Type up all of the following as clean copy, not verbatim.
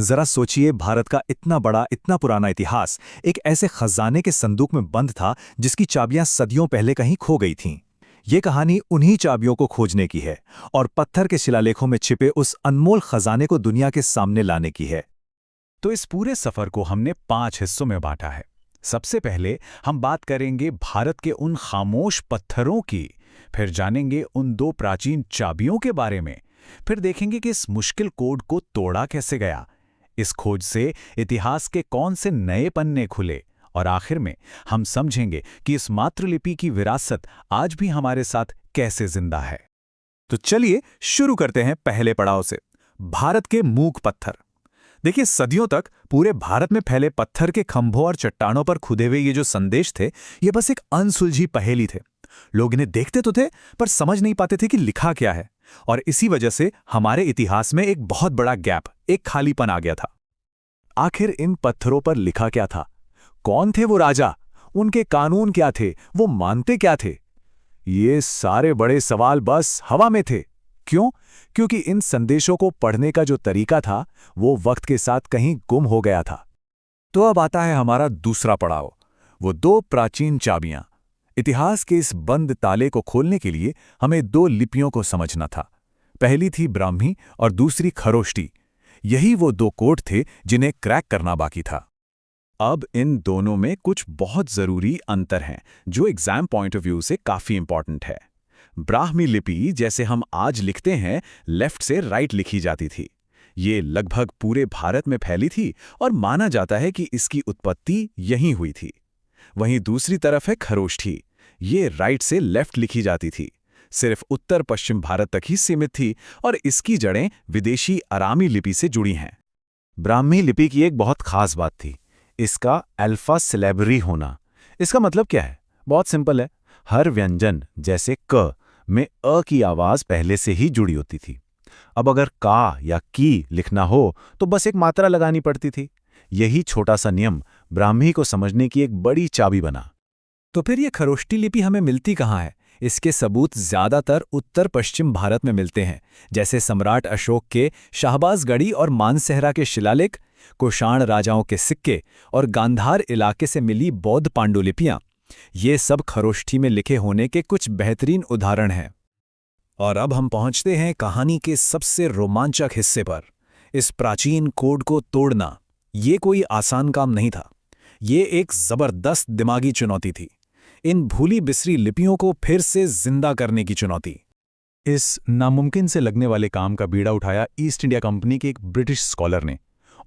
जरा सोचिए, भारत का इतना बड़ा, इतना पुराना इतिहास एक ऐसे खजाने के संदूक में बंद था जिसकी चाबियां सदियों पहले कहीं खो गई थीं। ये कहानी उन्हीं चाबियों को खोजने की है और पत्थर के शिलालेखों में छिपे उस अनमोल खजाने को दुनिया के सामने लाने की है। तो इस पूरे सफर को हमने 5 हिस्सों में बांटा है। सबसे पहले हम बात करेंगे भारत के उन खामोश पत्थरों की, फिर जानेंगे उन 2 प्राचीन चाबियों के बारे में, फिर देखेंगे कि इस मुश्किल कोड को तोड़ा कैसे गया, इस खोज से इतिहास के कौन से नए पन्ने खुले, और आखिर में हम समझेंगे कि इस मातृलिपि की विरासत आज भी हमारे साथ कैसे जिंदा है। तो चलिए शुरू करते हैं पहले पड़ाव से, भारत के मूक पत्थर। देखिए, सदियों तक पूरे भारत में फैले पत्थर के खंभों और चट्टानों पर खुदे हुए ये जो संदेश थे, ये बस एक अनसुलझी पहेली थे। लोग इन्हें देखते तो थे पर समझ नहीं पाते थे कि लिखा क्या है, और इसी वजह से हमारे इतिहास में एक बहुत बड़ा गैप, एक खालीपन आ गया था। आखिर इन पत्थरों पर लिखा क्या था? कौन थे वो राजा? उनके कानून क्या थे? वो मानते क्या थे? ये सारे बड़े सवाल बस हवा में थे। क्यों? क्योंकि इन संदेशों को पढ़ने का जो तरीका था वो वक्त के साथ कहीं गुम हो गया था। तो अब आता है हमारा दूसरा पड़ाव, वो 2 प्राचीन चाबियां। इतिहास के इस बंद ताले को खोलने के लिए हमें 2 लिपियों को समझना था। पहली थी ब्राह्मी और दूसरी खरोष्टी। यही वो 2 कोड थे जिन्हें क्रैक करना बाकी था। अब इन दोनों में कुछ बहुत जरूरी अंतर हैं जो एग्जाम पॉइंट ऑफ व्यू से काफी इंपॉर्टेंट है। ब्राह्मी लिपि, जैसे हम आज लिखते हैं, लेफ्ट से राइट लिखी जाती थी। ये लगभग पूरे भारत में फैली थी और माना जाता है कि इसकी उत्पत्ति यहीं हुई थी। वहीं दूसरी तरफ है खरोष्ठी। ये राइट से लेफ्ट लिखी जाती थी, सिर्फ उत्तर पश्चिम भारत तक ही सीमित थी और इसकी जड़ें विदेशी अरामी लिपि से जुड़ी हैं। ब्राह्मी लिपि की एक बहुत खास बात थी, इसका अल्फा सिलेबरी होना। इसका मतलब क्या है? बहुत सिंपल है। हर व्यंजन, जैसे क में अ की आवाज पहले से ही जुड़ी होती थी। अब अगर का या की लिखना हो तो बस एक मात्रा लगानी पड़ती थी। यही छोटा सा नियम ब्राह्मी को समझने की एक बड़ी चाबी बना। तो फिर ये खरोष्टी लिपि हमें मिलती कहाँ है? इसके सबूत ज्यादातर उत्तर पश्चिम भारत में मिलते हैं, जैसे सम्राट अशोक के शाहबाजगढ़ी और मानसेहरा के शिलालेख, कुषाण राजाओं के सिक्के और गांधार इलाके से मिली बौद्ध पांडुलिपियां। ये सब खरोष्ठी में लिखे होने के कुछ बेहतरीन उदाहरण हैं। और अब हम पहुंचते हैं कहानी के सबसे रोमांचक हिस्से पर, इस प्राचीन कोड को तोड़ना। ये कोई आसान काम नहीं था। ये एक जबरदस्त दिमागी चुनौती थी, इन भूली बिसरी लिपियों को फिर से जिंदा करने की चुनौती। इस नामुमकिन से लगने वाले काम का बीड़ा उठाया ईस्ट इंडिया कंपनी के एक ब्रिटिश स्कॉलर ने।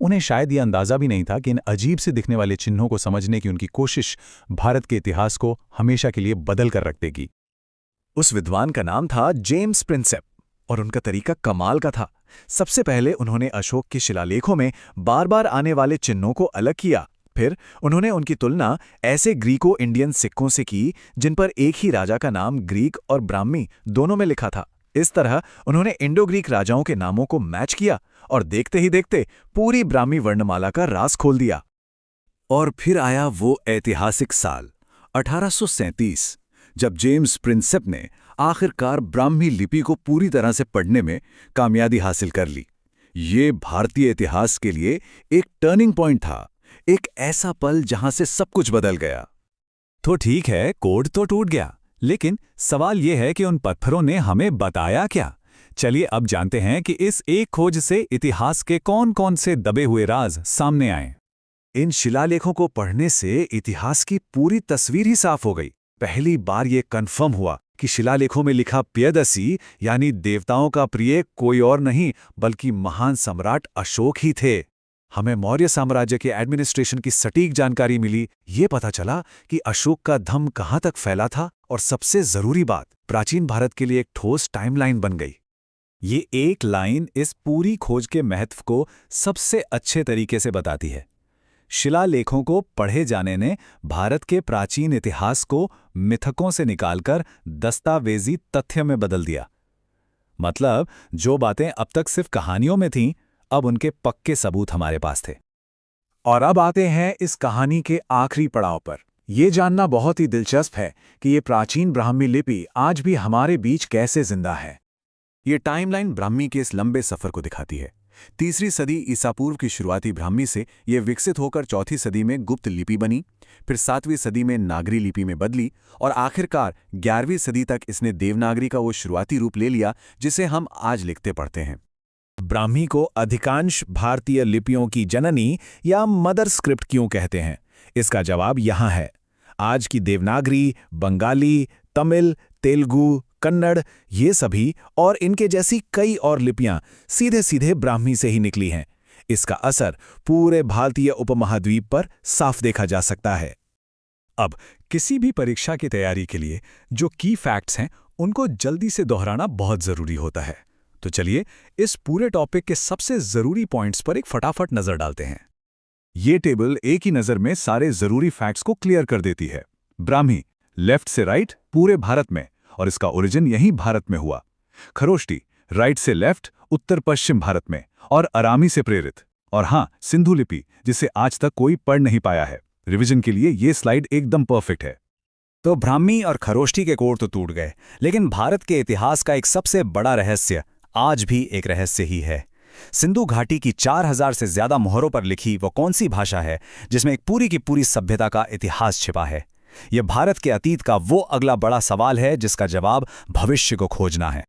उन्हें शायद यह अंदाजा भी नहीं था कि इन अजीब से दिखने वाले चिन्हों को समझने की उनकी कोशिश भारत के इतिहास को हमेशा के लिए बदल कर रख देगी। उस विद्वान का नाम था जेम्स प्रिंसेप और उनका तरीका कमाल का था। सबसे पहले उन्होंने अशोक के शिलालेखों में बार बार आने वाले चिन्हों को अलग किया। फिर उन्होंने उनकी तुलना ऐसे ग्रीको इंडियन सिक्कों से की जिन पर एक ही राजा का नाम ग्रीक और ब्राह्मी दोनों में लिखा था। इस तरह उन्होंने इंडो ग्रीक राजाओं के नामों को मैच किया और देखते ही देखते पूरी ब्राह्मी वर्णमाला का राज खोल दिया। और फिर आया वो ऐतिहासिक साल 1837, जब जेम्स प्रिंसेप ने आखिरकार ब्राह्मी लिपि को पूरी तरह से पढ़ने में कामयाबी हासिल कर ली। ये भारतीय इतिहास के लिए एक टर्निंग पॉइंट था, एक ऐसा पल जहां से सब कुछ बदल गया। तो ठीक है, कोड तो टूट गया, लेकिन सवाल यह है कि उन पत्थरों ने हमें बताया क्या? चलिए अब जानते हैं कि इस एक खोज से इतिहास के कौन कौन से दबे हुए राज सामने आए। इन शिलालेखों को पढ़ने से इतिहास की पूरी तस्वीर ही साफ हो गई। पहली बार ये कन्फर्म हुआ कि शिलालेखों में लिखा प्रियदसी यानी देवताओं का प्रिय कोई और नहीं बल्कि महान सम्राट अशोक ही थे। हमें मौर्य साम्राज्य के एडमिनिस्ट्रेशन की सटीक जानकारी मिली। ये पता चला कि अशोक का धम कहाँ तक फैला था, और सबसे जरूरी बात, प्राचीन भारत के लिए एक ठोस टाइमलाइन बन गई। ये एक लाइन इस पूरी खोज के महत्व को सबसे अच्छे तरीके से बताती है। शिलालेखों को पढ़े जाने ने भारत के प्राचीन इतिहास को मिथकों से निकालकर दस्तावेजी तथ्य में बदल दिया। मतलब जो बातें अब तक सिर्फ कहानियों में थीं, अब उनके पक्के सबूत हमारे पास थे। और अब आते हैं इस कहानी के आखिरी पड़ाव पर। ये जानना बहुत ही दिलचस्प है कि ये प्राचीन ब्राह्मी लिपि आज भी हमारे बीच कैसे जिंदा है। ये टाइमलाइन ब्राह्मी के इस लंबे सफर को दिखाती है। तीसरी सदी ईसा पूर्व की शुरुआती ब्राह्मी से ये विकसित होकर चौथी सदी में गुप्त लिपि बनी, फिर 7वीं सदी में नागरी लिपि में बदली और आखिरकार 11वीं सदी तक इसने देवनागरी का वो शुरुआती रूप ले लिया जिसे हम आज लिखते पढ़ते हैं। ब्राह्मी को अधिकांश भारतीय लिपियों की जननी या मदर स्क्रिप्ट क्यों कहते हैं? इसका जवाब यहाँ है। आज की देवनागरी, बंगाली, तमिल, तेलुगु, कन्नड़, ये सभी और इनके जैसी कई और लिपियां सीधे सीधे ब्राह्मी से ही निकली हैं। इसका असर पूरे भारतीय उपमहाद्वीप पर साफ देखा जा सकता है। अब किसी भी परीक्षा की तैयारी के लिए जो की फैक्ट्स हैं उनको जल्दी से दोहराना बहुत ज़रूरी होता है। तो चलिए इस पूरे टॉपिक के सबसे ज़रूरी पॉइंट्स पर एक फटाफट नज़र डालते हैं। ये टेबल एक ही नज़र में सारे ज़रूरी फैक्ट्स को क्लियर कर देती है। ब्राह्मी लेफ्ट से राइट पूरे भारत में, और इसका ओरिजिन यहीं भारत में हुआ। खरोष्टी राइट से लेफ्ट उत्तर पश्चिम भारत में और अरामी से प्रेरित। और हाँ, सिंधु लिपि जिसे आज तक कोई पढ़ नहीं पाया है। रिवीजन के लिए ये स्लाइड एकदम परफेक्ट है। तो ब्राह्मी और खरोष्टी के कोड तो टूट गए, लेकिन भारत के इतिहास का एक सबसे बड़ा रहस्य आज भी एक रहस्य ही है। सिंधु घाटी की 4000 से ज्यादा मोहरों पर लिखी वो कौन सी भाषा है जिसमें एक पूरी की पूरी सभ्यता का इतिहास छिपा है? यह भारत के अतीत का वो अगला बड़ा सवाल है जिसका जवाब भविष्य को खोजना है।